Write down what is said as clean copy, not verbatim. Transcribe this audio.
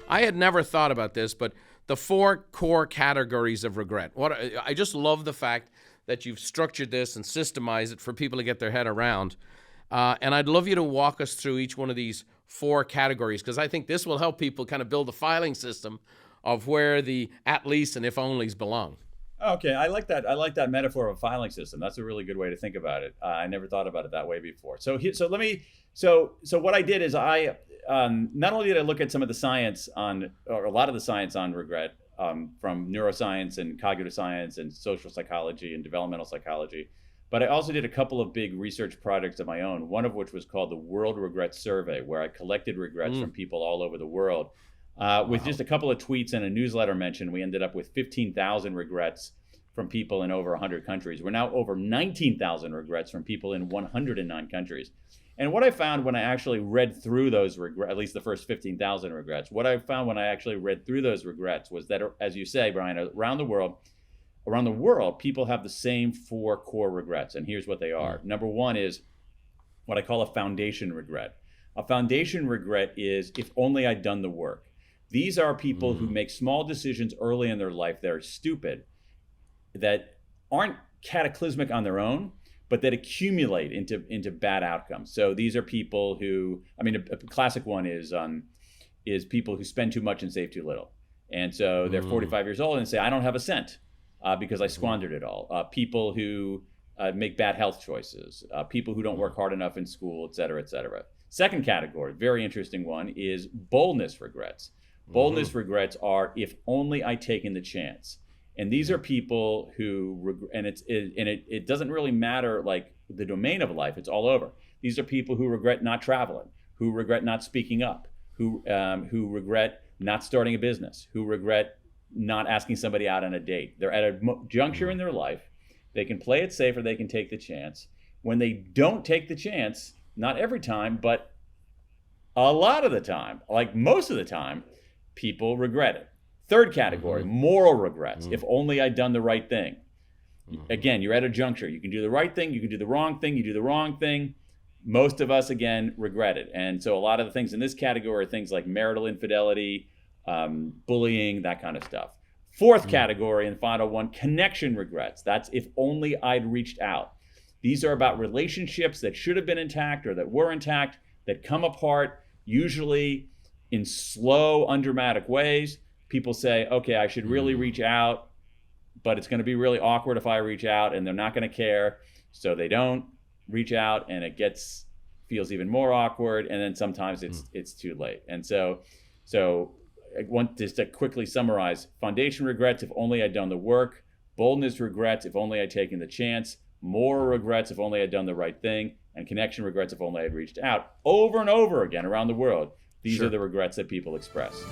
I had never thought about this, but the 4 core categories of regret. I just love the fact that you've structured this and systemized it for people to get their head around. And I'd love you to walk us through each one of these 4 categories, because I think this will help people kind of build a filing system of where the at least and if onlys belong. Okay, I like that. I like that metaphor of a filing system. That's a really good way to think about it. I never thought about it that way before. So what I did is I not only did I look at some of the science on, or a lot of the science on regret, from neuroscience and cognitive science and social psychology and developmental psychology, but I also did a couple of big research projects of my own. One of which was called the World Regret Survey, where I collected regrets from people all over the world. With just a couple of tweets and a newsletter mention, we ended up with 15,000 regrets from people in over 100 countries. We're now over 19,000 regrets from people in 109 countries. And what I found when I actually read through those regrets, at least the first 15,000 regrets, what I found when I actually read through those regrets was that, as you say, Brian, around the world, people have the same 4 core regrets. And here's what they are. Number 1 is what I call a foundation regret. A foundation regret is, if only I'd done the work. These are people who make small decisions early in their life that are stupid, that aren't cataclysmic on their own, but that accumulate into bad outcomes. So these are people who, I mean, a classic one is people who spend too much and save too little. And so they're 45 years old and say, I don't have a cent because I squandered it all. People who make bad health choices, people who don't work hard enough in school, et cetera, et cetera. Second category, very interesting one, is boldness regrets. Boldness regrets are, if only I'd taken the chance. And these are people who, it doesn't really matter like the domain of life, it's all over. These are people who regret not traveling, who regret not speaking up, who regret not starting a business, who regret not asking somebody out on a date. They're at a juncture in their life, they can play it safe or they can take the chance. When they don't take the chance, not every time, but a lot of the time, like most of the time, people regret it. Third category, moral regrets. If only I'd done the right thing. Again, you're at a juncture. You can do the right thing, you can do the wrong thing, you do the wrong thing. Most of us, again, regret it. And so a lot of the things in this category are things like marital infidelity, bullying, that kind of stuff. Fourth category and final one, connection regrets. That's if only I'd reached out. These are about relationships that should have been intact or that were intact, that come apart, usually in slow, undramatic ways. People say, okay, I should really reach out, but it's going to be really awkward if I reach out and they're not going to care. So they don't reach out and it feels even more awkward. And then sometimes it's too late. And so I want just to quickly summarize: foundation regrets, if only I'd done the work; boldness regrets, if only I'd taken the chance; moral regrets, if only I'd done the right thing; and connection regrets, if only I'd reached out. Over and over again around the world, these are the regrets that people express.